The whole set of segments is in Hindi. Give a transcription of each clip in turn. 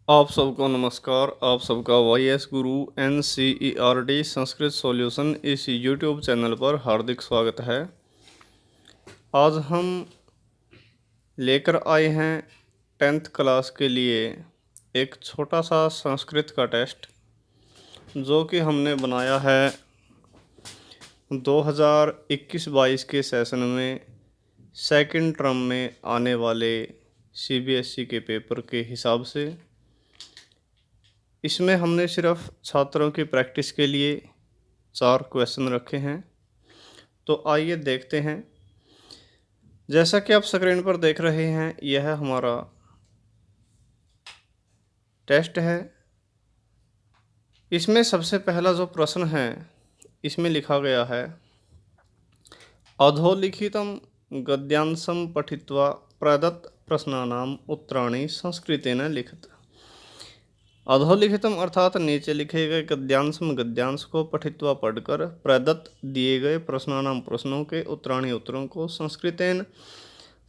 आप सबको नमस्कार। आप सबका वाईएस गुरु NCERT संस्कृत सॉल्यूशन इस यूट्यूब चैनल पर हार्दिक स्वागत है। आज हम लेकर आए हैं 10th क्लास के लिए एक छोटा सा संस्कृत का टेस्ट, जो कि हमने बनाया है 2021-22 के सेशन में सेकंड टर्म में आने वाले CBSE के पेपर के हिसाब से। इसमें हमने सिर्फ छात्रों की प्रैक्टिस के लिए 4 क्वेश्चन रखे हैं। तो आइए देखते हैं। जैसा कि आप स्क्रीन पर देख रहे हैं, यह हमारा टेस्ट है। इसमें सबसे पहला जो प्रश्न है, इसमें लिखा गया है अधोलिखितम गद्यांशम पठित्वा प्रदत्त प्रश्नानाम उत्तराणि संस्कृतेन लिखत। अधोलिखितम अर्थात नीचे लिखे गए गद्यांश को पठित्वा पढ़कर प्रदत्त दिए गए प्रश्नानाम प्रश्नों के उत्तराणी उत्तरों को संस्कृतेन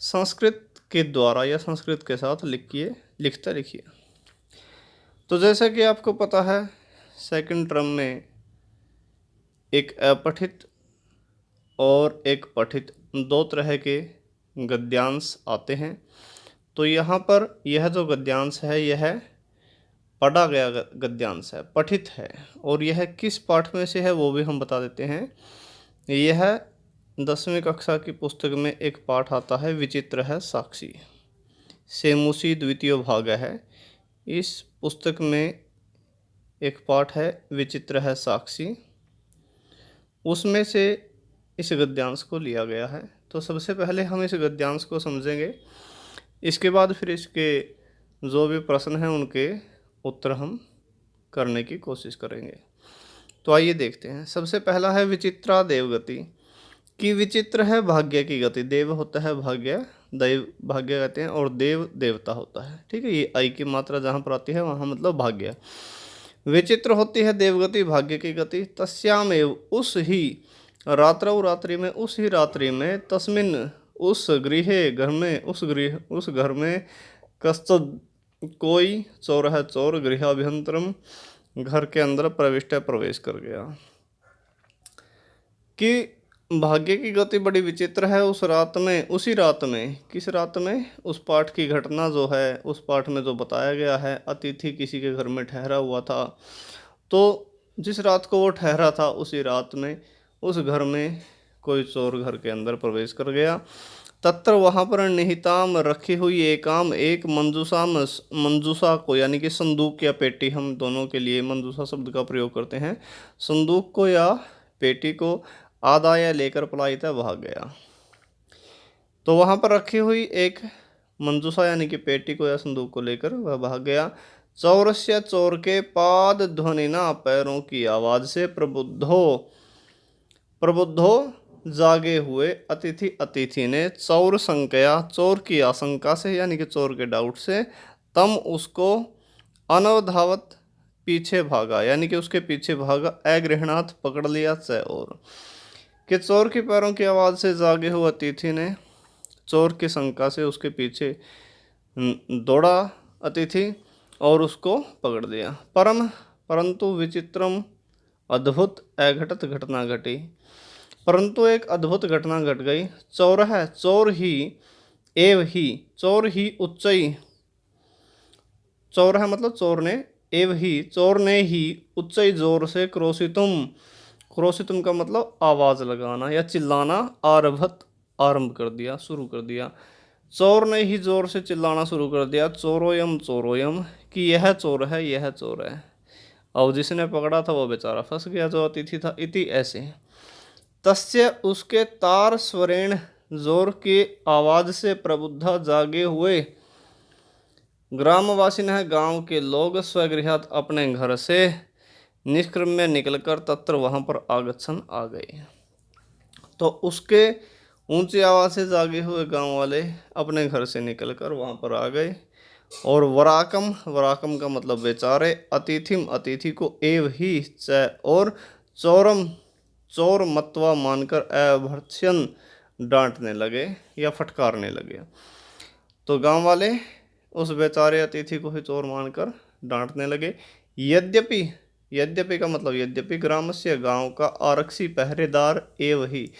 संस्कृत के द्वारा या संस्कृत के साथ लिखिए। तो जैसा कि आपको पता है, सेकंड टर्म में एक अपठित और एक पठित दो तरह के गद्यांश आते हैं। तो यहाँ पर यह जो गद्यांश है, यह पढ़ा गया गद्यांश है, पठित है। और यह किस पाठ में से है वो भी हम बता देते हैं। यह 10वीं कक्षा की पुस्तक में एक पाठ आता है, विचित्र है साक्षी, सेमुसी द्वितीय भाग है। इस पुस्तक में एक पाठ है विचित्र है साक्षी, उसमें से इस गद्यांश को लिया गया है। तो सबसे पहले हम इस गद्यांश को समझेंगे, इसके बाद फिर इसके जो भी प्रश्न हैं उनके उत्तर हम करने की कोशिश करेंगे। तो आइए देखते हैं। सबसे पहला है विचित्रा देवगति, कि विचित्र है भाग्य की गति। देव होता है भाग्य, दैव भाग्य कहते हैं, और देव देवता होता है। ठीक है, ये आई की मात्रा जहाँ पर आती है वहाँ मतलब भाग्य। विचित्र होती है देवगति, भाग्य की गति। तस्याम एव, उस ही रात्रौ, रात्रि में, उस ही रात्रि में, तस्मिन, उस गृहे, घर में, उस घर में, कश्चित्, कोई, चोर है चोर, गृहाभ्यंतरम, घर के अंदर, प्रविष्ट प्रवेश कर गया। कि भाग्य की गति बड़ी विचित्र है उस रात में, उसी रात में। किस रात में? उस पाठ की घटना जो है, उस पाठ में जो बताया गया है, अतिथि किसी के घर में ठहरा हुआ था। तो जिस रात को वो ठहरा था, उसी रात में उस घर में कोई चोर घर के अंदर प्रवेश कर गया। तत्र वहाँ पर निहिताम, रखी हुई, एकाम, एक, मंजूसा को, यानी कि संदूक या पेटी, हम दोनों के लिए मंजूसा शब्द का प्रयोग करते हैं, संदूक को या पेटी को, आदाय लेकर पलायिता, भाग गया। तो वहाँ पर रखी हुई एक मंजूसा यानी कि पेटी को या संदूक को लेकर वह भाग गया। चौरस्य, चोर के, पाद ध्वनिना, पैरों की आवाज से, प्रबुद्धो जागे हुए, अतिथि ने, चोर संकया, चोर की आशंका से यानी कि चोर के डाउट से, तम, उसको, अनवधावत, पीछे भागा यानी कि उसके पीछे भागा, अगृहणात, पकड़ लिया, च, और कि चोर की पैरों की आवाज़ से जागे हुए अतिथि ने चोर की शंका से उसके पीछे दौड़ा अतिथि और उसको पकड़ लिया। परंतु विचित्रम, अद्भुत, अघटित, घटना घटी। परंतु एक अद्भुत घटना घट गई। चोर है, चोर ही, एव ही, चोर ही, उच्चई, चोर है मतलब चोर ने, एव ही, चोर ने ही, उच्चई, जोर से, क्रोशितुम, क्रोशितुम का मतलब आवाज लगाना या चिल्लाना, आरंभ कर दिया, शुरू कर दिया। चोर ने ही जोर से चिल्लाना शुरू कर दिया, चोरोयम चोरोयम, कि यह चोर है, यह चोर है। और जिसने पकड़ा था वो बेचारा फंस गया, जो अतिथि था। इति, ऐसे। तस्य, उसके, तार स्वरेण, जोर की आवाज से, प्रबुद्धा, जागे हुए, ग्रामवासी ने, गांव के लोग, स्वगृहात, अपने घर से, निष्क्रम्य, निकलकर, तत्र, वहां पर, आगच्छन, आ गए। तो उसके ऊंची आवाज से जागे हुए गांव वाले अपने घर से निकलकर वहां पर आ गए। और वराकम, वराकम का मतलब बेचारे, अतिथिम, अतिथि को, एव ही, च, और चौरम, चोर मतवा मानकर, अभर्त्सन, डांटने लगे या फटकारने लगे। तो गांव वाले उस बेचारे अतिथि को ही चोर मानकर डांटने लगे। यद्यपि, यद्यपि का मतलब यद्यपि ग्रामस्य, गांव का, आरक्षी पहरेदार एव ही,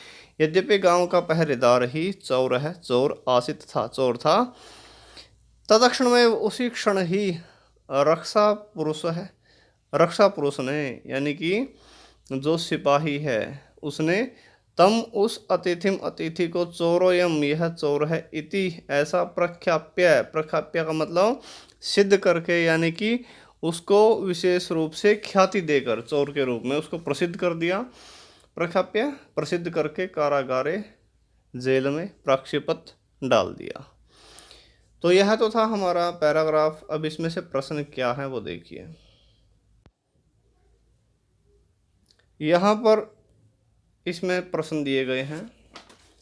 यद्यपि गांव का पहरेदार ही चोर है, चोर आसित था, चोर था। तत्क्षण में उसी क्षण ही रक्षा पुरुष है, रक्षा पुरुष ने यानी कि जो सिपाही है उसने तम उस अतिथिम, अतिथि को, चोरोयम यह चोर है, इति ऐसा प्रख्याप्य, प्रख्याप्य का मतलब सिद्ध करके यानी कि उसको विशेष रूप से ख्याति देकर चोर के रूप में उसको प्रसिद्ध कर दिया। प्रख्याप्य प्रसिद्ध करके कारागारे, जेल में प्रक्षेपत डाल दिया। तो यह तो था हमारा पैराग्राफ। अब इसमें से प्रश्न क्या है वो देखिए। यहाँ पर इसमें प्रश्न दिए गए हैं।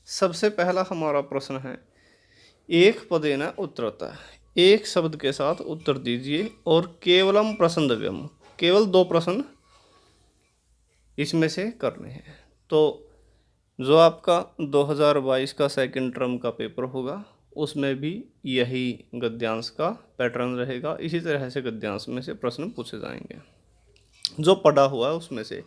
सबसे पहला हमारा प्रश्न है, एक पदेन उत्तरतः, एक शब्द के साथ उत्तर दीजिए और केवलम प्रश्नव्यम, केवल 2 प्रश्न इसमें से करने हैं। तो जो आपका 2022 का सेकंड टर्म का पेपर होगा उसमें भी यही गद्यांश का पैटर्न रहेगा। इसी तरह से गद्यांश में से प्रश्न पूछे जाएंगे जो पढ़ा हुआ है उसमें से,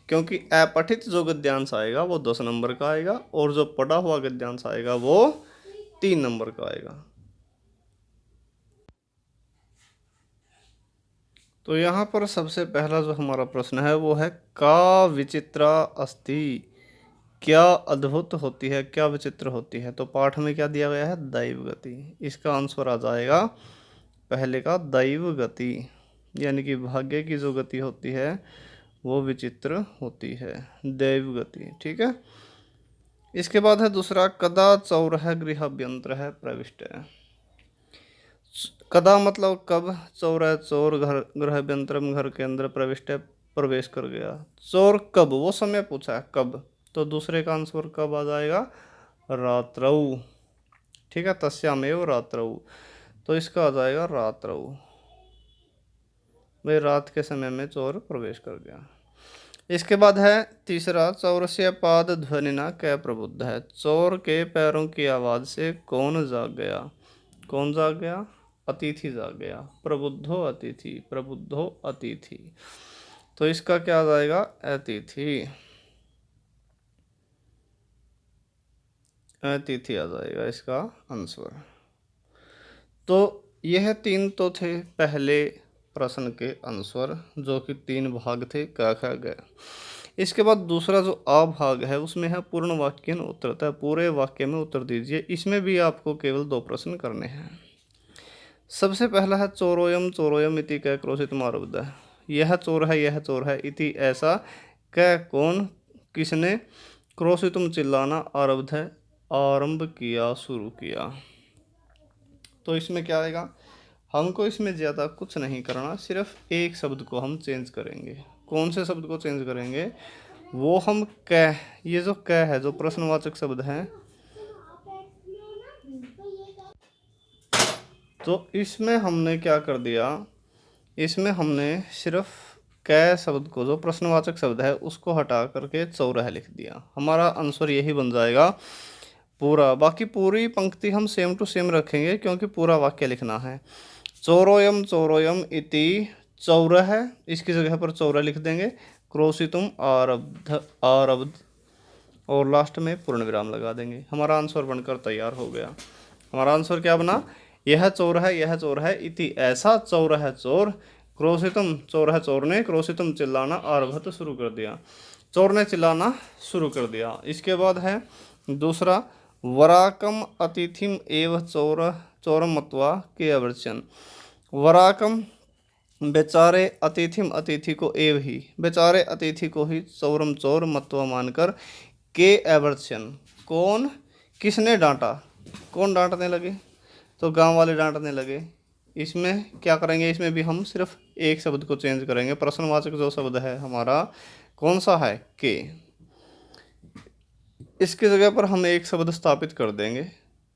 क्योंकि अपठित जो गद्यांश आएगा वो 10 नंबर का आएगा और जो पढ़ा हुआ गद्यांश आएगा वो 3 नंबर का आएगा। तो यहाँ पर सबसे पहला जो हमारा प्रश्न है वो है, का विचित्रा अस्ति, क्या अद्भुत होती है, क्या विचित्र होती है। तो पाठ में क्या दिया गया है, दैव गति। इसका आंसर आ जाएगा पहले का, दैव गति, यानी कि भाग्य की जो गति होती है वो विचित्र होती है, दैव गति। ठीक है। इसके बाद है दूसरा, कदा चौर है गृहाभ्यंतर है प्रविष्ट है। कदा मतलब कब, चौर है चोर, घर गृहाभ्यंतरम घर के अंदर, प्रविष्ट है प्रवेश कर गया। चोर कब, वो समय पूछा है कब, तो दूसरे का आंसर कब आ जाएगा, रात्रौ। ठीक है, तस्यामेव रात्रौ, तो इसका आ जाएगा रात्रौ, भाई रात के समय में चोर प्रवेश कर गया। इसके बाद है तीसरा, चौरस्य पाद ध्वनिना कै प्रबुद्ध है। चोर के पैरों की आवाज से कौन जाग गया, कौन जाग गया, अतिथि जाग गया। प्रबुद्धो अतिथि, प्रबुद्धो अतिथि, तो इसका क्या आ जाएगा, अतिथि, अतिथि आ जाएगा इसका आंसर। तो यह 3 तो थे पहले प्रश्न के आंसर, जो कि 3 भाग थे, क ख ग। इसके बाद दूसरा जो आ भाग है उसमें है पूर्ण वाक्य उत्तरतः, पूरे वाक्य में उत्तर दीजिए। इसमें भी आपको केवल 2 प्रश्न करने हैं। सबसे पहला है, चोरोयम चोरोयम इति कै क्रोशितम आरब्ध, यह चोर है, यह चोर है, इति ऐसा, कै कौन, किसने, क्रोशितम चिल्लाना, आरब्ध है आरंभ किया, शुरू किया। तो इसमें क्या आएगा, हमको इसमें ज़्यादा कुछ नहीं करना, सिर्फ एक शब्द को हम चेंज करेंगे। कौन से शब्द को चेंज करेंगे, वो हम कह, ये जो कह है जो प्रश्नवाचक शब्द है, तो इसमें हमने क्या कर दिया, इसमें हमने सिर्फ कै शब्द को, जो प्रश्नवाचक शब्द है, उसको हटा करके चौराह लिख दिया। हमारा आंसर यही बन जाएगा पूरा। बाकी पूरी पंक्ति हम सेम टू सेम रखेंगे क्योंकि पूरा वाक्य लिखना है। चौरोयम चौरोयम इति चौरह है, इसकी जगह पर चौरह लिख देंगे। क्रोशितुम आरब्ध, आरब्ध, और लास्ट में पूर्ण विराम लगा देंगे। हमारा आंसर बनकर तैयार हो गया। हमारा आंसर क्या बना, यह चोर है, यह चोर है, इति ऐसा चोर है चोर, क्रोशितुम चोर है चोर ने, क्रोशितुम चिल्लाना, आरभत शुरू कर दिया, चोर ने चिल्लाना शुरू कर दिया। इसके बाद है दूसरा, वराकम अतिथिम एव चोर चोरम मत्वा के अवर्चन। वराकम बेचारे, अतिथिम अतिथि को, एव ही बेचारे अतिथि को ही, चौरम चोर मत्वा मानकर, के एवर्चन कौन, किसने डांटा, कौन डांटने लगे, तो गांव वाले डांटने लगे। इसमें क्या करेंगे, इसमें भी हम सिर्फ एक शब्द को चेंज करेंगे। प्रश्नवाचक जो शब्द है हमारा कौन सा है, के, इसकी जगह पर हम एक शब्द स्थापित कर देंगे,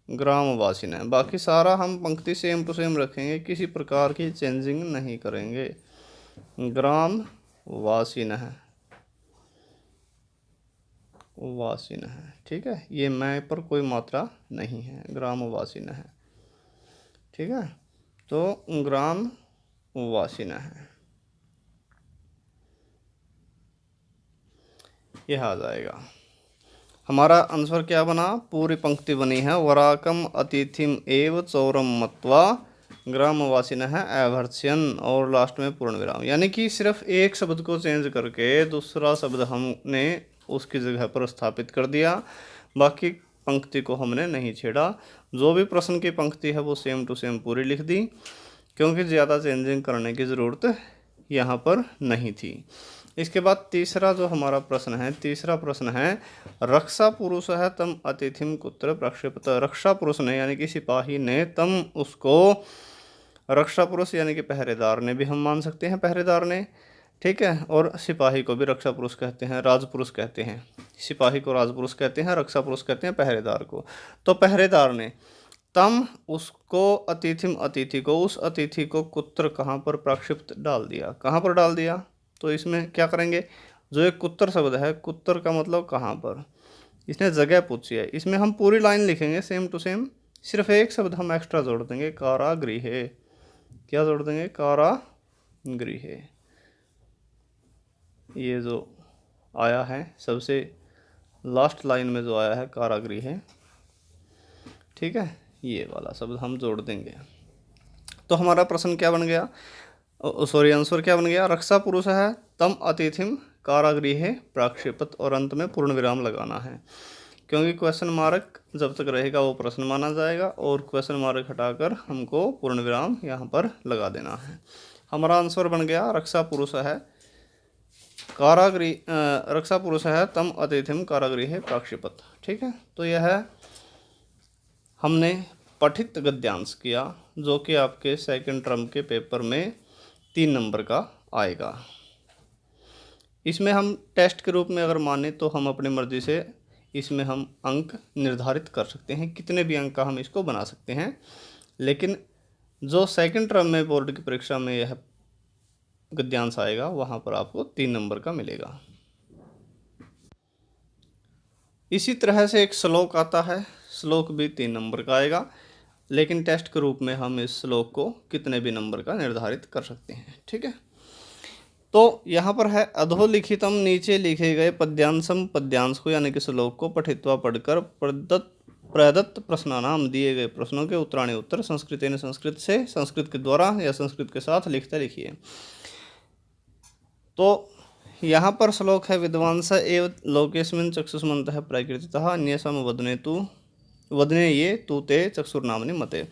ग्रामवासी ने। बाकी सारा हम पंक्ति सेम टू सेम रखेंगे, किसी प्रकार की चेंजिंग नहीं करेंगे। ग्रामवासी न है, वासिन है। ठीक है, ये मैं पर कोई मात्रा नहीं है, ग्रामवासिन है। ठीक है, तो ग्राम वासिन है, यह आ जाएगा। हमारा आंसर क्या बना, पूरी पंक्ति बनी है, वराकम अतिथिम एव चौरम मत्वा ग्रामवासिन है अभर्त्स्यन, और लास्ट में पूर्ण विराम। यानी कि सिर्फ एक शब्द को चेंज करके दूसरा शब्द हमने उसकी जगह पर स्थापित कर दिया, बाकी पंक्ति को हमने नहीं छेड़ा। जो भी प्रश्न की पंक्ति है वो सेम टू सेम पूरी लिख दी, क्योंकि ज़्यादा चेंजिंग करने की ज़रूरत यहाँ पर नहीं थी। इसके बाद तीसरा जो हमारा प्रश्न है, तीसरा प्रश्न है रक्षा पुरुष है तम अतिथिम कुत्र प्रक्षेपत। रक्षा पुरुष ने यानी कि सिपाही ने, तम उसको, रक्षा पुरुष यानी कि पहरेदार ने भी हम मान सकते हैं, पहरेदार ने, ठीक है। और सिपाही को भी रक्षा पुरुष कहते हैं, राजपुरुष कहते हैं। सिपाही को राजपुरुष कहते हैं, रक्षा पुरुष कहते हैं पहरेदार को। तो पहरेदार ने तम उसको, अतिथिम अतिथि को, उस अतिथि को कुत्र कहाँ पर प्रक्षिप्त डाल दिया, कहाँ पर डाल दिया। तो इसमें क्या करेंगे, जो एक कुत्र शब्द है, कुत्र का मतलब कहाँ पर, इसने जगह पूछी है, इसमें हम पूरी लाइन लिखेंगे सेम टू सेम, सिर्फ एक शब्द हम एक्स्ट्रा जोड़ देंगे, कारागृहे। क्या जोड़ देंगे, कारागृहे। ये जो आया है सबसे लास्ट लाइन में जो आया है कारागृहे, ठीक है, ये वाला शब्द हम जोड़ देंगे। तो हमारा प्रश्न क्या बन गया, सॉरी आंसर क्या बन गया, रक्षा पुरुष है तम अतिथिम कारागृहे प्राक्षेपत, और अंत में पूर्ण विराम लगाना है, क्योंकि क्वेश्चन मार्क जब तक रहेगा वो प्रश्न माना जाएगा, और क्वेश्चन मार्क हटाकर हमको पूर्ण विराम यहाँ पर लगा देना है। हमारा आंसर बन गया रक्षा पुरुष है रक्षा पुरुष है तम अतिथिम कारागृहे प्राक्षेपत, ठीक है। तो यह हमने पठित गद्यांश किया, जो कि आपके सेकंड टर्म के पेपर में 3 नंबर का आएगा। इसमें हम टेस्ट के रूप में अगर माने तो हम अपनी मर्जी से इसमें हम अंक निर्धारित कर सकते हैं, कितने भी अंक का हम इसको बना सकते हैं, लेकिन जो सेकंड टर्म में बोर्ड की परीक्षा में यह गद्यांश आएगा वहाँ पर आपको 3 नंबर का मिलेगा। इसी तरह से एक श्लोक आता है, श्लोक भी 3 नंबर का आएगा, लेकिन टेस्ट के रूप में हम इस श्लोक को कितने भी नंबर का निर्धारित कर सकते हैं, ठीक है। तो यहाँ पर है अधोलिखितम, नीचे लिखे गए पद्यांशम, पद्यांश को यानी कि श्लोक को पठित्वा पढ़कर प्रदत्त प्रश्नानाम, दिए गए प्रश्नों के उत्तराणी उत्तर संस्कृत ने, संस्कृत से, संस्कृत के द्वारा या संस्कृत के साथ लिखते लिखिए। तो यहाँ पर श्लोक है विद्वांस एव लोकेस्मिन् चक्षुष्मन्तः प्रकृतितः अन्येषां वदने ये तू ते चक्षुर्नामनि मते।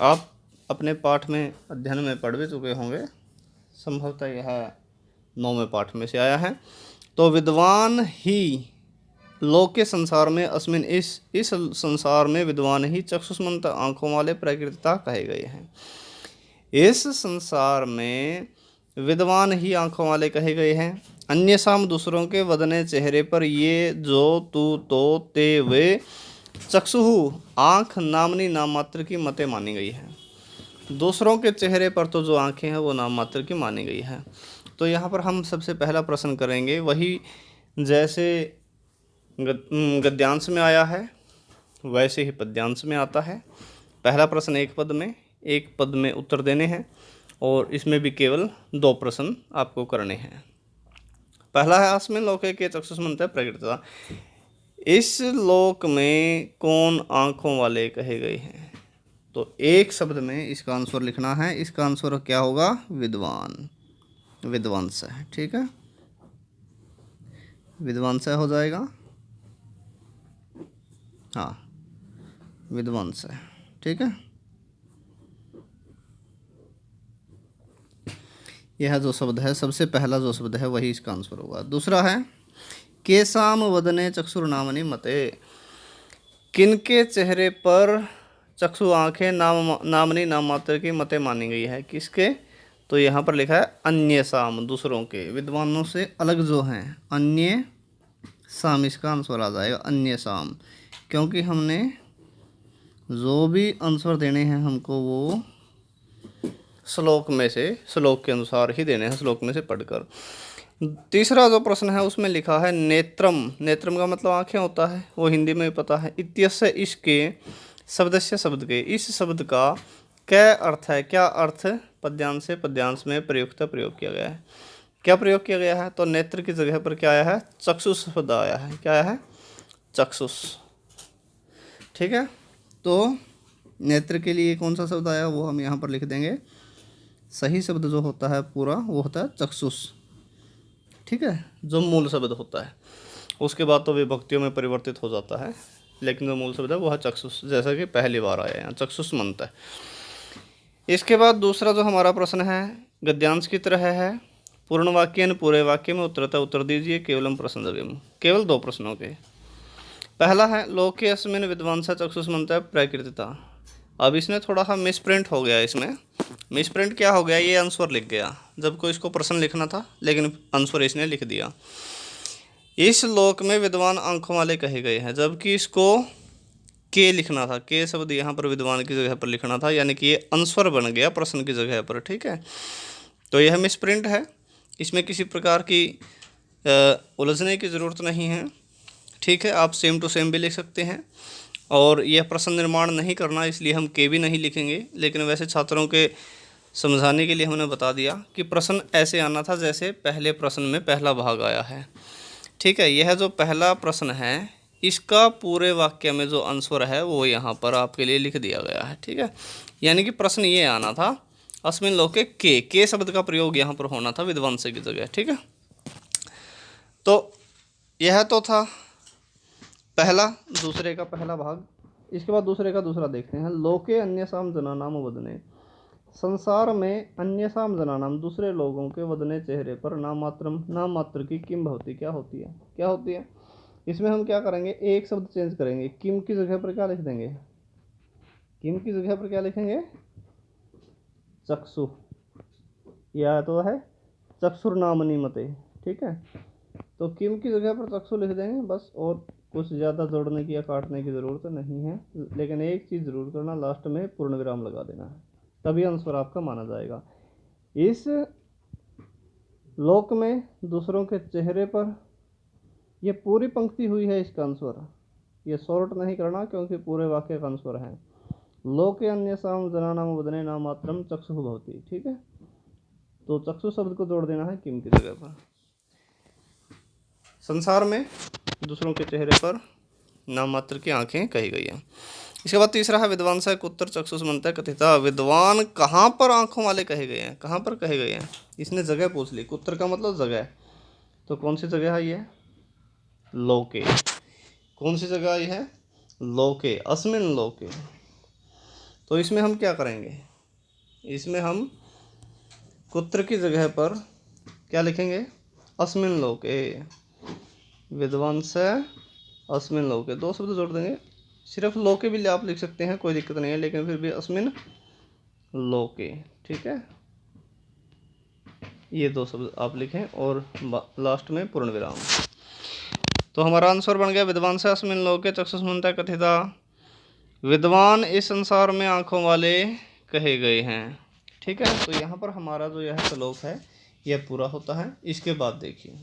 आप अपने पाठ में अध्ययन में पढ़ भी चुके होंगे, संभवतः यह 9वें पाठ में से आया है। तो विद्वान ही लोके संसार में, अस्मिन इस संसार में, विद्वान ही चक्षुष्मंत आँखों वाले प्रकृतिता कहे गए हैं। इस संसार में विद्वान ही आँखों वाले कहे गए हैं। अन्य शाम दूसरों के वदने चेहरे पर, ये जो तू तो ते वे चक्षुहु आँख नामनी नाम मात्र की मते मानी गई है। दूसरों के चेहरे पर तो जो आँखें हैं वो नाम मात्र की मानी गई है। तो यहाँ पर हम सबसे पहला प्रश्न करेंगे, वही जैसे गद्यांश में आया है वैसे ही पद्यांश में आता है। पहला प्रश्न एक पद में उत्तर देने हैं, और इसमें भी केवल 2 प्रश्न आपको करने हैं। पहला है अस्मिन लोके के चक्षुष्मन्तः प्रकृतिता, इस लोक में कौन आँखों वाले कहे गए हैं। तो एक शब्द में इसका आंसर लिखना है। इसका आंसर क्या होगा, विद्वान, विद्वांस है, ठीक है, विद्वांस हो जाएगा, हाँ विद्वांस है, ठीक है। यह जो शब्द है, सबसे पहला जो शब्द है वही इसका आंसर होगा। दूसरा है केसाम वदने चक्षुर्नामनि मते, किनके चेहरे पर चक्षु आँखें नामनी नाम मात्र की मते मानी गई है, किसके। तो यहाँ पर लिखा है अन्य साम, दूसरों के, विद्वानों से अलग जो हैं, अन्य साम, इसका आंसर आ जाएगा अन्य साम, क्योंकि हमने जो भी आंसर देने हैं हमको वो श्लोक में से, श्लोक के अनुसार ही देने हैं, श्लोक में से पढ़कर। तीसरा जो प्रश्न है उसमें लिखा है नेत्रम, नेत्रम का मतलब आँखें होता है, वो हिंदी में भी पता है। इत्यस्य, इसके, शब्दस्य शब्द के, इस शब्द का क्या अर्थ है, क्या अर्थ पद्यांश से पद्यांश में प्रयुक्त प्रयोग किया गया है। क्या प्रयोग किया गया है, तो नेत्र की जगह पर क्या आया है, चक्षुष शब्द आया है। क्या आया है, चक्षुष। ठीक है, तो नेत्र के लिए कौन सा शब्द आया वो हम यहाँ पर लिख देंगे। सही शब्द जो होता है पूरा वो होता है चक्षुष। ठीक है, जो मूल शब्द होता है, उसके बाद तो विभक्तियों में परिवर्तित हो जाता है, लेकिन जो मूल शब्द है वो है चक्षुष, जैसा कि पहली बार आया यहाँ चक्षुष मनता है। इसके बाद दूसरा जो हमारा प्रश्न है गद्यांश की तरह है, पूर्ण वाक्य न पूरे वाक्य में उत्तरतः उत्तर दीजिए केवलम प्रश्न द्वयम। केवल 2 प्रश्नों के। पहला है लोके अस्मिन विद्वांसा चक्षुष मनता प्रकृतिता। अब इसमें थोड़ा सा मिसप्रिंट हो गया। इसमें मिसप्रिंट क्या हो गया, ये आंसर लिख गया जबकि इसको प्रश्न लिखना था, लेकिन आंसर इसने लिख दिया। इस लोक में विद्वान आंखों वाले कहे गए हैं, जबकि इसको के लिखना था। के शब्द यहाँ पर विद्वान की जगह पर लिखना था, यानी कि ये आंसर बन गया प्रश्न की जगह पर। ठीक है, तो यह मिसप्रिंट है, इसमें किसी प्रकार की उलझने की ज़रूरत नहीं है। ठीक है, आप सेम टू सेम भी लिख सकते हैं, और यह प्रश्न निर्माण नहीं करना, इसलिए हम के भी नहीं लिखेंगे। लेकिन वैसे छात्रों के समझाने के लिए हमने बता दिया कि प्रश्न ऐसे आना था जैसे पहले प्रश्न में पहला भाग आया है। ठीक है, यह जो पहला प्रश्न है इसका पूरे वाक्य में जो आंसर है वो यहाँ पर आपके लिए लिख दिया गया है। ठीक है, यानी कि प्रश्न ये आना था अस्मिन लोके के शब्द का प्रयोग यहाँ पर होना था विद्वांस की जगह। ठीक है, तो यह तो था पहला, दूसरे का पहला भाग। इसके बाद दूसरे का दूसरा देखते हैं। लोके अन्यसाम जनानाम वदने, संसार में अन्यसाम जनानाम दूसरे लोगों के वदने चेहरे पर नाम मात्र की किम भवती क्या होती है, क्या होती है। इसमें हम क्या करेंगे, एक शब्द चेंज करेंगे, किम की जगह पर क्या लिख देंगे, किम की जगह पर क्या लिखेंगे, चक्षु, या तो है चक्षुर्नामनी मते। ठीक है, तो किम की जगह पर चक्षु लिख देंगे बस, और कुछ ज़्यादा जोड़ने की या काटने की ज़रूरत नहीं है। लेकिन एक चीज़ ज़रूर करना, लास्ट में पूर्ण विराम लगा देना है, तभी आंसर आपका माना जाएगा। इस लोक में दूसरों के चेहरे पर, ये पूरी पंक्ति हुई है इसका आंसर, ये शॉर्ट नहीं करना क्योंकि पूरे वाक्य का आंसर है। लोके अन्यसाम जनानाम वदने नाम मात्रम चक्षु भवती। ठीक है, तो चक्षु शब्द को जोड़ देना है किम की जगह पर। संसार में दूसरों के चेहरे पर नाम मात्र की आंखें कही गई हैं। इसके बाद तीसरा है विद्वान सा उत्तर चक्षुष मनता कथिता। विद्वान कहाँ पर आंखों वाले कहे गए हैं, कहाँ पर कहे गए हैं, इसने जगह पूछ ली। उत्तर का मतलब जगह, तो कौन सी जगह है ये, लोके। कौन सी जगह आई है, लोके, अस्मिन लोके। तो इसमें हम क्या करेंगे, इसमें हम कुत्र की जगह पर क्या लिखेंगे, अस्मिन लोके, विद्वान से अस्मिन लोके, 2 शब्द जोड़ देंगे। सिर्फ लोके भी आप लिख सकते हैं, कोई दिक्कत नहीं है, लेकिन फिर भी अस्मिन लोके। ठीक है, ये 2 शब्द आप लिखें और लास्ट में पूर्ण विराम। तो हमारा आंसर बन गया विद्वान से अस्मिन लोके चक्षुष मनता कथिता। विद्वान इस संसार में आंखों वाले कहे गए हैं। ठीक है, तो यहाँ पर हमारा जो यह श्लोक है यह पूरा होता है। इसके बाद देखिए,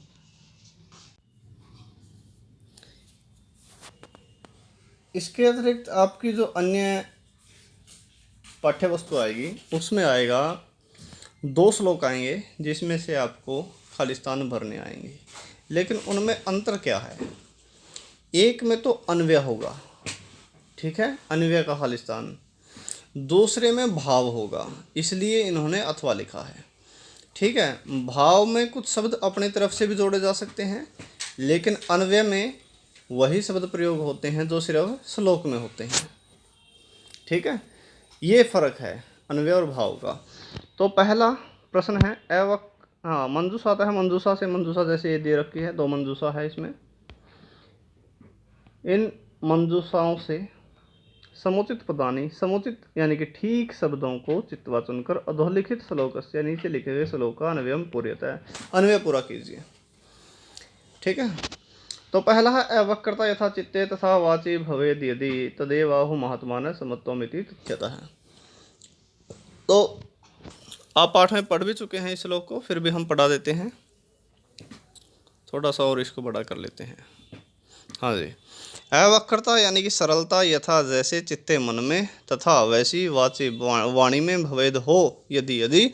इसके अतिरिक्त आपकी जो अन्य पाठ्य वस्तु आएगी उसमें आएगा 2 श्लोक आएंगे जिसमें से आपको खालिस्तान भरने आएंगे। लेकिन उनमें अंतर क्या है, एक में तो अन्वय होगा, ठीक है, अन्वय का खालिस्तान, दूसरे में भाव होगा, इसलिए इन्होंने अथवा लिखा है। ठीक है, भाव में कुछ शब्द अपनी तरफ से भी जोड़े जा सकते हैं, लेकिन अन्वय में वही शब्द प्रयोग होते हैं जो सिर्फ श्लोक में होते हैं। ठीक है, ये फर्क है अन्वय और भाव का। तो पहला प्रश्न है मंजूषा आता है, मंजूषा से मंजूषा जैसे ये दे रखी है, 2 मंजूषा है इसमें। इन मंजूषाओं से समुचित पदानी, समुचित यानी कि ठीक शब्दों को चित्वा चुनकर अधोलिखित श्लोक से नीचे लिखे गए श्लोक का अन्वयम पूर्यता है, अन्वय पूरा कीजिए। ठीक है, तो पहला है अवक्रता यथा चित्ते तथा वाची भवेद यदि तदेवाहु महात्मान समत्वमिति तथ्यतः है। तो आप पाठ में पढ़ भी चुके हैं इस श्लोक को, फिर भी हम पढ़ा देते हैं, थोड़ा सा और इसको बड़ा कर लेते हैं। हाँ जी। अवक्रता यानी कि सरलता, यथा जैसे चित्ते मन में, तथा वैसी वाची वाणी में भवेद हो यदि यदि,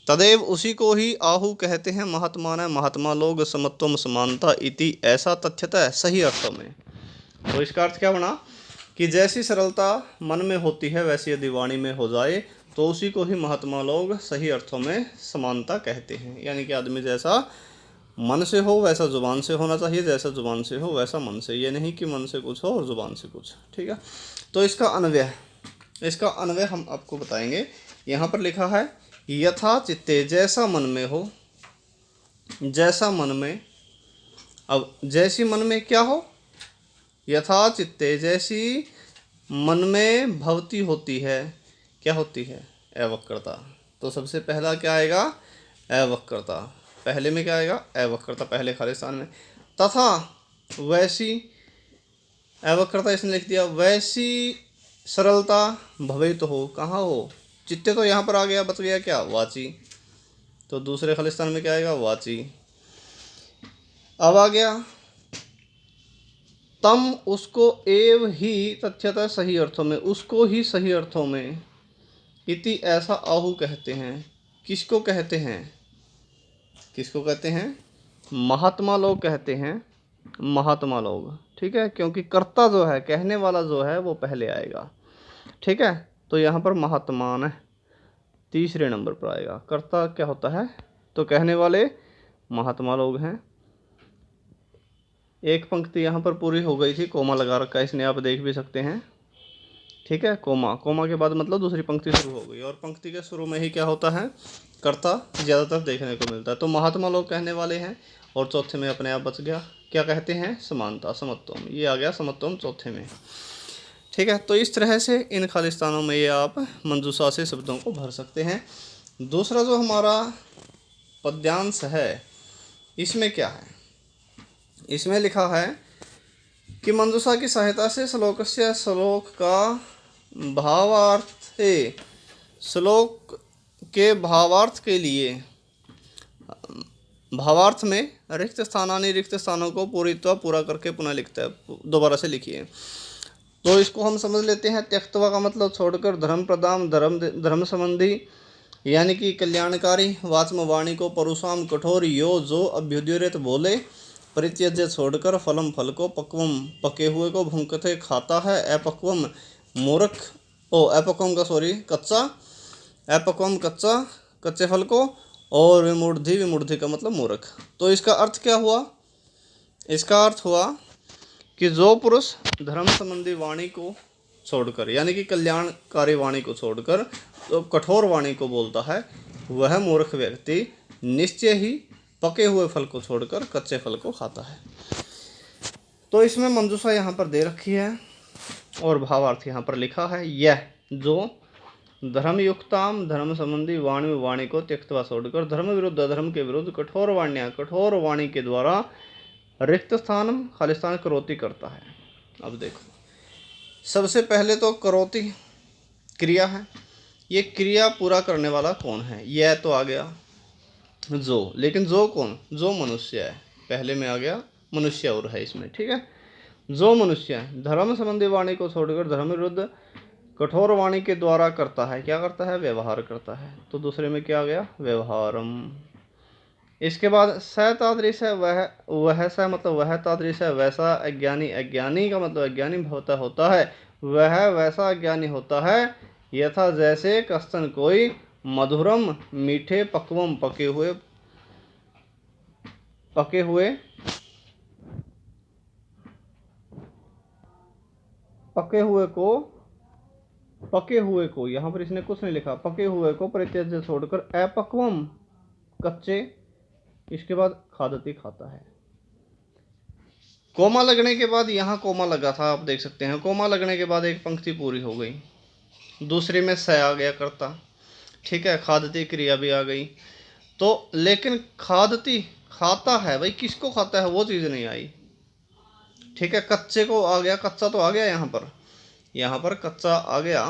तदेव उसी को ही आहु कहते हैं महात्मा ने महात्मा लोग, समत्वम समानता इति, ऐसा तथ्यतः सही अर्थों में। तो इसका अर्थ क्या बना कि जैसी सरलता मन में होती है वैसी यदि वाणी में हो जाए तो उसी को ही महात्मा लोग सही अर्थों में समानता कहते हैं। यानी कि आदमी जैसा मन से हो वैसा जुबान से होना चाहिए, जैसा जुबान से हो वैसा मन से, ये नहीं कि मन से कुछ हो और जुबान से कुछ। ठीक है, तो इसका अन्वय हम आपको बताएंगे। यहाँ पर लिखा है यथा चित्ते, जैसा मन में हो, जैसा मन में। अब जैसी मन में क्या हो, यथा चित्ते जैसी मन में भवती होती है, क्या होती है, अवक्रता। तो सबसे पहला क्या आएगा, अवक्रता। पहले में क्या आएगा, अवक्रता, पहले खाली स्थान में। तथा वैसी, अवक्रता इसने लिख दिया, वैसी सरलता भवे तो हो, कहाँ हो, चित्ते तो यहाँ पर आ गया, बच गया क्या, वाची। तो दूसरे खाली स्थान में क्या आएगा, वाची। अब आ गया तम, उसको, एव ही तथ्यतः सही अर्थों में, उसको ही सही अर्थों में, इति ऐसा आहु कहते हैं। किसको कहते हैं, किसको कहते हैं, महात्मा लोग कहते हैं, महात्मा लोग। ठीक है, क्योंकि कर्ता जो है, कहने वाला जो है वो पहले आएगा। ठीक है, तो यहाँ पर महात्मान तीसरे नंबर पर आएगा। कर्ता क्या होता है, तो कहने वाले महात्मा लोग हैं। एक पंक्ति यहाँ पर पूरी हो गई थी, कोमा लगा रखा है इसने, आप देख भी सकते हैं। ठीक है, कोमा, कोमा के बाद मतलब दूसरी पंक्ति शुरू हो गई, और पंक्ति के शुरू में ही क्या होता है, कर्ता ज़्यादातर देखने को मिलता है। तो महात्मा लोग कहने वाले हैं, और चौथे में अपने आप बच गया, क्या कहते हैं, समानता, समत्वम, ये आ गया समत्वम चौथे में। ठीक है, तो इस तरह से इन खालिस्तानों में ये आप मंजूषा से शब्दों को भर सकते हैं। दूसरा जो हमारा पद्यांश है, इसमें क्या है, इसमें लिखा है कि मंजूषा की सहायता से श्लोकस्य, श्लोक का भावार्थ, श्लोक के भावार्थ के लिए, भावार्थ में रिक्त स्थानानि, रिक्त स्थानों को पूरा करके पुनः लिखता है, दोबारा से लिखिए। तो इसको हम समझ लेते हैं, त्यक्तवा का मतलब छोड़कर, धर्म प्रदान, धर्म संबंधी यानी कि कल्याणकारी, वाचम वाणी को, परुषाम कठोर, यो जो अभ्युदयरित बोले, परित्यज्य छोड़कर, फलम फल को, पक्वम पके हुए को, भुंकते खाता है, अपक्वम मूर्ख, अपक्वम का सॉरी कच्चा, अपक्वम कच्चा, कच्चे फल को, और विमूढ़ि, विमूढ़ि का मतलब मूर्ख। तो इसका अर्थ क्या हुआ, इसका अर्थ हुआ कि जो पुरुष धर्म संबंधी वाणी को छोड़कर, यानी कि कल्याणकारी वाणी को छोड़कर तो कठोर वाणी को बोलता है, वह मूर्ख व्यक्ति निश्चय ही पके हुए फल को छोड़कर कच्चे फल को खाता है। तो इसमें मंजूषा यहाँ पर दे रखी है और भावार्थ यहाँ पर लिखा है, यह जो धर्मयुक्ताम, धर्म संबंधी वाणी को त्यक्तवा छोड़कर, धर्म विरुद्ध, धर्म के विरुद्ध, कठोर वाण्या, कठोर वाणी के द्वारा, रिक्त स्थानम खालिस्तान करोति करता है। अब देखो, सबसे पहले तो करोति क्रिया है, ये क्रिया पूरा करने वाला कौन है, यह तो आ गया जो, लेकिन जो कौन, जो मनुष्य है, पहले में आ गया मनुष्य और है इसमें। ठीक है, जो मनुष्य धर्म संबंधी वाणी को छोड़कर धर्म विरुद्ध कठोर वाणी के द्वारा करता है, क्या करता है, व्यवहार करता है। तो दूसरे में क्या आ गया, व्यवहारम। इसके बाद सतादृश है, वह स मतलब वह तादृश है, वैसा अज्ञानी, अज्ञानी का मतलब अज्ञानी भवता होता है, वह वैसा अज्ञानी होता है, यथा जैसे, कस्तन कोई, मधुरम मीठे, पक्वम पके हुए, पके हुए, पके हुए को, पके हुए को, यहाँ पर इसने कुछ नहीं लिखा, पके हुए को परित्यज्य छोड़कर, अपक्वम कच्चे, इसके बाद खादती खाता है। कोमा लगने के बाद, यहाँ कोमा लगा था आप देख सकते हैं, कोमा लगने के बाद एक पंक्ति पूरी हो गई, दूसरे में स आ गया करता। ठीक है, खादती क्रिया भी आ गई। तो लेकिन खादती खाता है, भाई किसको खाता है वो चीज़ नहीं आई। ठीक है, कच्चे को आ गया, कच्चा तो आ गया यहाँ पर कच्चा आ गया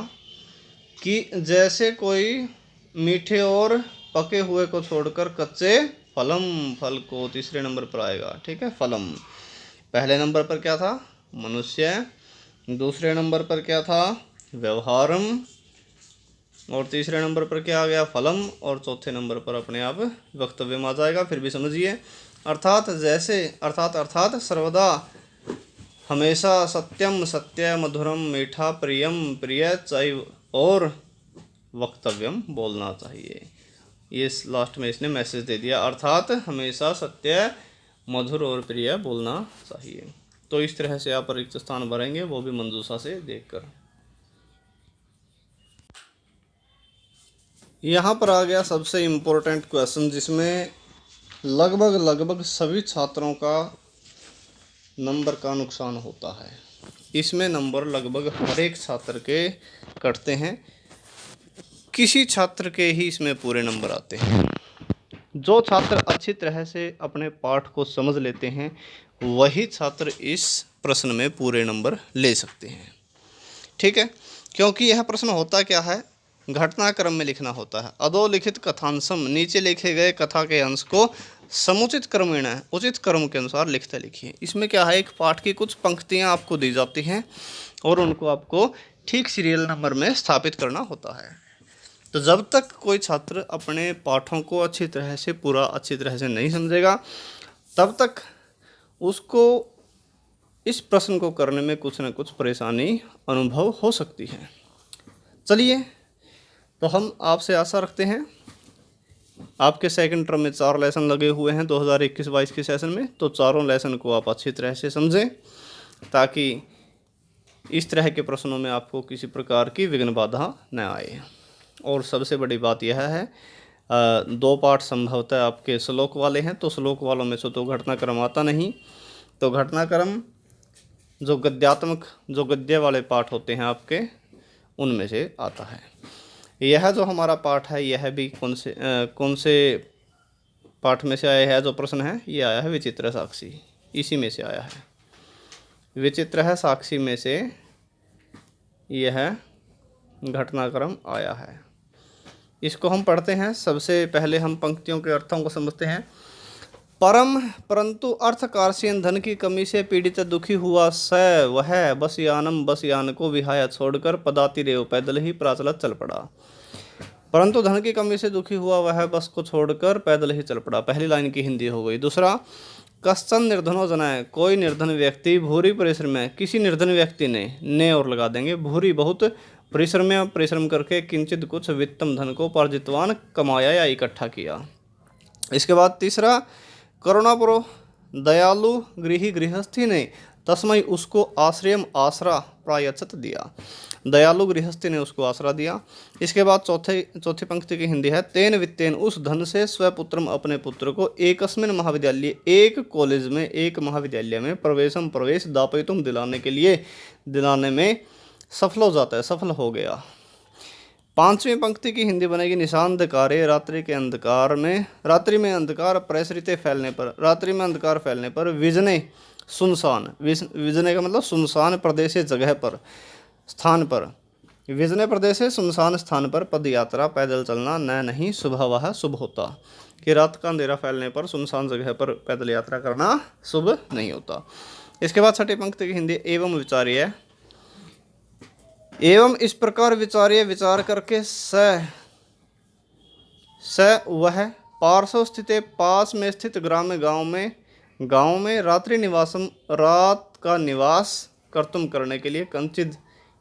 कि जैसे कोई मीठे और पके हुए को छोड़कर कच्चे, फलम फल को तीसरे नंबर पर आएगा। ठीक है, फलम, पहले नंबर पर क्या था? मनुष्य। दूसरे नंबर पर क्या था? व्यवहारम। और तीसरे नंबर पर क्या आ गया? फलम। और चौथे नंबर पर अपने आप वक्तव्य आ जाएगा। फिर भी समझिए, अर्थात जैसे अर्थात सर्वदा, हमेशा, सत्यम सत्य, मधुरम मीठा, प्रियम प्रिय, चैव और वक्तव्यम बोलना चाहिए। ये लास्ट में इसने मैसेज दे दिया, अर्थात हमेशा सत्य, मधुर और प्रिय बोलना चाहिए। तो इस तरह से आप रिक्त स्थान भरेंगे, वो भी मंजूषा से देखकर। यहाँ पर आ गया सबसे इम्पोर्टेंट क्वेश्चन, जिसमें लगभग सभी छात्रों का नंबर का नुकसान होता है। इसमें नंबर लगभग हर एक छात्र के कटते हैं, किसी छात्र के ही इसमें पूरे नंबर आते हैं। जो छात्र अच्छी तरह से अपने पाठ को समझ लेते हैं, वही छात्र इस प्रश्न में पूरे नंबर ले सकते हैं। ठीक है, क्योंकि यह प्रश्न होता क्या है? घटनाक्रम में लिखना होता है। अधोलिखित कथांशम, नीचे लिखे गए कथा के अंश को समुचित क्रमेण, उचित क्रम के अनुसार लिखते लिखिए। इसमें क्या है? एक पाठ की कुछ पंक्तियां आपको दी जाती हैं और उनको आपको ठीक सीरियल नंबर में स्थापित करना होता है। तो जब तक कोई छात्र अपने पाठों को अच्छी तरह से नहीं समझेगा, तब तक उसको इस प्रश्न को करने में कुछ न कुछ परेशानी अनुभव हो सकती है। चलिए, तो हम आपसे आशा रखते हैं, आपके सेकंड टर्म में 4 लेसन लगे हुए हैं 2021-22 के सेशन में, तो चारों लेसन को आप अच्छी तरह से समझें, ताकि इस तरह के प्रश्नों में आपको किसी प्रकार की विघ्न बाधा न आए। और सबसे बड़ी बात यह है, 2 पाठ संभवतः आपके श्लोक वाले हैं, तो श्लोक वालों में से तो घटनाक्रम आता नहीं, तो घटनाक्रम जो गद्य वाले पाठ होते हैं आपके, उनमें से आता है। यह जो हमारा पाठ है, यह भी कौन से पाठ में से आया है? जो प्रश्न है ये आया है विचित्र साक्षी, इसी में से आया है। विचित्र है साक्षी में से यह घटनाक्रम आया है। इसको हम पढ़ते हैं। सबसे पहले हम पंक्तियों के अर्थों को समझते हैं। परंतु अर्थकारशीन धन की कमी से पीड़ित दुखी हुआ वह बस यान को विहाय छोड़कर पदाति रेव पैदल ही प्राचलत चल पड़ा। परंतु धन की कमी से दुखी हुआ वह बस को छोड़कर पैदल ही चल पड़ा। पहली लाइन की हिंदी हो गई। दूसरा, कश्चन निर्धनो जनाय, कोई निर्धन व्यक्ति भूरी परिश्रम, किसी निर्धन व्यक्ति ने और लगा देंगे, भूरी बहुत, परिश्रम करके किंचित कुछ वित्तम धन को पार्जितवान कमाया या इकट्ठा किया। इसके बाद तीसरा, करुणापुरो दयालु गृहस्थी ने तस्मय उसको आसरा प्रायच्छत दिया। दयालु गृहस्थी ने उसको आसरा दिया। इसके बाद चौथी पंक्ति की हिंदी है। तेन वित्तेन, उस धन से स्वपुत्रम, अपने पुत्र को एकस्मिन महाविद्यालय, एक कॉलेज में, एक महाविद्यालय में प्रवेश दापयितुम, दिलाने में सफल हो गया। 5वीं पंक्ति की हिंदी बनेगी। निशांधकारे, रात्रि में अंधकार प्रसरिते फैलने पर, रात्रि में अंधकार फैलने पर, विजने का मतलब सुनसान प्रदेश जगह पर, स्थान पर, विजने प्रदेश सुनसान स्थान पर पद यात्रा पैदल चलना नहीं वह शुभ होता। कि रात का अंधेरा फैलने पर सुनसान जगह पर पैदल यात्रा करना शुभ नहीं होता। इसके बाद 6ठी पंक्ति की हिंदी। एवं विचार्य, एवं इस प्रकार विचार करके वह पार्श्व स्थित, पास में स्थित गांव में रात का निवास कर्तुम करने के लिए कंचित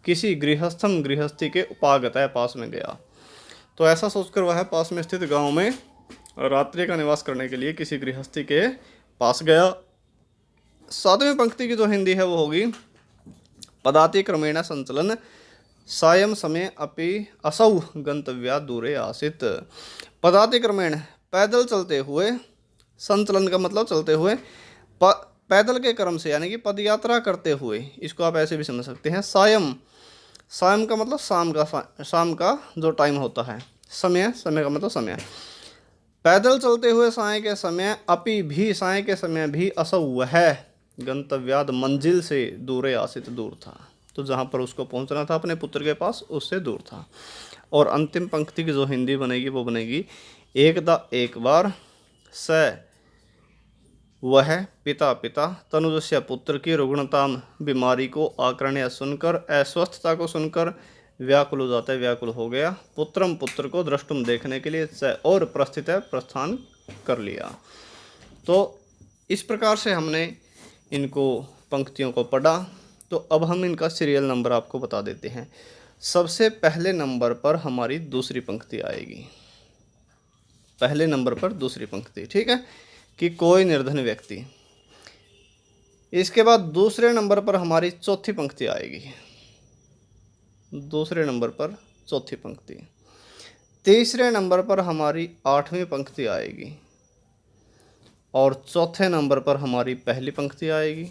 किसी गृहस्थी के उपागत है, पास में गया। तो ऐसा सोचकर वह पास में स्थित गांव में रात्रि का निवास करने के लिए किसी गृहस्थी के पास गया। 7वीं पंक्ति की जो हिंदी है वो होगी। पदाति क्रमेण संचलन, सायं समय अपि असौ गंतव्या दूरे आसित। पदाति क्रमेण, पैदल चलते हुए, संचलन का मतलब चलते हुए, पैदल के क्रम से, यानी कि पदयात्रा करते हुए, इसको आप ऐसे भी समझ सकते हैं। सायं का मतलब शाम का जो टाइम होता है। समय का मतलब समय। पैदल चलते हुए साय के समय भी असौ वह गंतव्याद, मंजिल से दूरे आसित, दूर था। तो जहाँ पर उसको पहुँचना था अपने पुत्र के पास, उससे दूर था। और अंतिम पंक्ति की जो हिंदी बनेगी वो बनेगी। एक बार वह पिता पिता तनुजस्य पुत्र की रुग्णताम बीमारी को आकर्ण्य सुनकर, अस्वस्थता को सुनकर व्याकुल हो जाता है, व्याकुल हो गया। पुत्रम पुत्र को दृष्टुम देखने के लिए, और प्रस्थित है प्रस्थान कर लिया। तो इस प्रकार से हमने इनको पंक्तियों को पढ़ा। तो अब हम इनका सीरियल नंबर आपको बता देते हैं। सबसे पहले नंबर पर हमारी दूसरी पंक्ति आएगी, पहले नंबर पर दूसरी पंक्ति, ठीक है, कि कोई निर्धन व्यक्ति। इसके बाद दूसरे नंबर पर हमारी चौथी पंक्ति आएगी, दूसरे नंबर पर चौथी पंक्ति। तीसरे नंबर पर हमारी 8वीं पंक्ति आएगी, और चौथे नंबर पर हमारी पहली पंक्ति आएगी।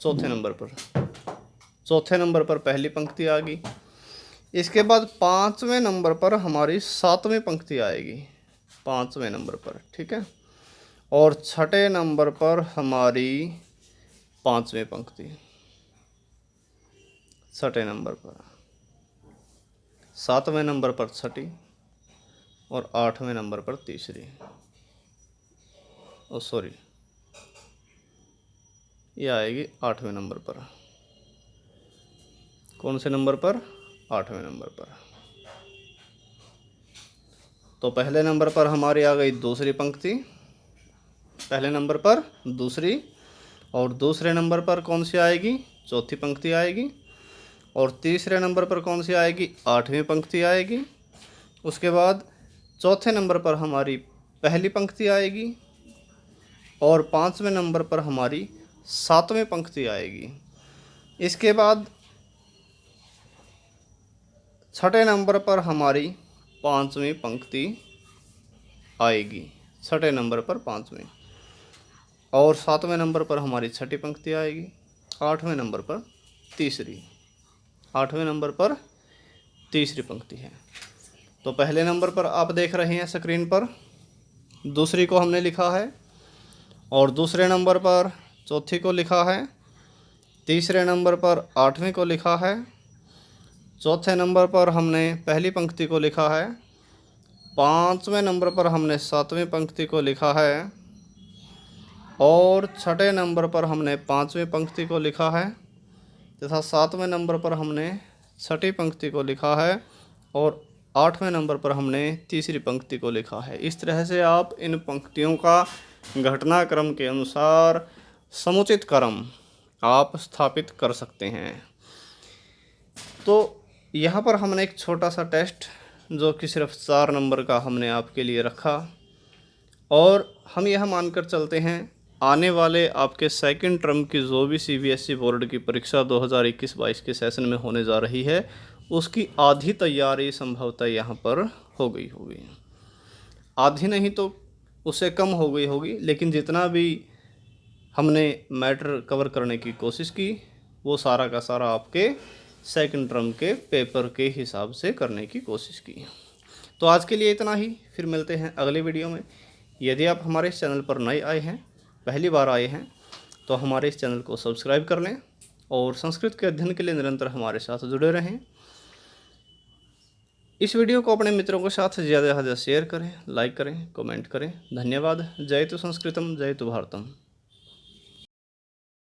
चौथे नंबर पर पहली पंक्ति आ गई। इसके बाद 5वें नंबर पर हमारी 7वीं पंक्ति आएगी, 5वें नंबर पर, ठीक है, और 6ठे नंबर पर हमारी 5वीं पंक्ति, 6ठे नंबर पर, 7वें नंबर पर 6ठी, और 8वें नंबर पर तीसरी। ये आएगी 8वें नंबर पर। कौन से नंबर पर? 8वें नंबर पर। तो पहले नंबर पर हमारी आ गई दूसरी पंक्ति, पहले नंबर पर दूसरी, और दूसरे नंबर पर कौन सी आएगी? चौथी पंक्ति आएगी, और तीसरे नंबर पर कौन सी आएगी? 8वीं पंक्ति आएगी। उसके बाद चौथे नंबर पर हमारी पहली पंक्ति आएगी, और 5वें नंबर पर हमारी 7वीं पंक्ति आएगी। इसके बाद 6ठे नंबर पर हमारी 5वीं पंक्ति आएगी, 6ठे नंबर पर 5वीं, और 7वें नंबर पर हमारी 6ठी पंक्ति आएगी, 8वें नंबर पर तीसरी, 8वें नंबर पर तीसरी पंक्ति है। तो पहले नंबर पर आप देख रहे हैं स्क्रीन पर दूसरी को हमने लिखा है, और दूसरे नंबर पर चौथी को लिखा है, तीसरे नंबर पर 8वीं को लिखा है, चौथे नंबर पर हमने पहली पंक्ति को लिखा है, 5वें नंबर पर हमने 7वीं पंक्ति को लिखा है, और 6ठे नंबर पर हमने 5वीं पंक्ति को लिखा है, तथा 7वें नंबर पर हमने 6ठी पंक्ति को लिखा है, और 8वें नंबर पर हमने तीसरी पंक्ति को लिखा है। इस तरह से आप इन पंक्तियों का घटनाक्रम के अनुसार समुचित क्रम आप स्थापित कर सकते हैं। तो यहाँ पर हमने एक छोटा सा टेस्ट जो कि सिर्फ 4 नंबर का हमने आपके लिए रखा, और हम यह मानकर चलते हैं आने वाले आपके सेकंड टर्म की जो भी सीबीएसई बोर्ड की परीक्षा 2021-22 के सेशन में होने जा रही है, उसकी आधी तैयारी संभवतः यहाँ पर हो गई होगी, आधी नहीं तो उससे कम हो गई होगी, लेकिन जितना भी हमने मैटर कवर करने की कोशिश की वो सारा का सारा आपके सेकंड टर्म के पेपर के हिसाब से करने की कोशिश की। तो आज के लिए इतना ही, फिर मिलते हैं अगले वीडियो में। यदि आप हमारे इस चैनल पर नए आए हैं, पहली बार आए हैं, तो हमारे इस चैनल को सब्सक्राइब कर लें, और संस्कृत के अध्ययन के लिए निरंतर हमारे साथ जुड़े रहें। इस वीडियो को अपने मित्रों के साथ ज़्यादा से ज़्यादा शेयर करें, लाइक करें, कमेंट करें। धन्यवाद। जय तु संस्कृतम, जय तु भारतम।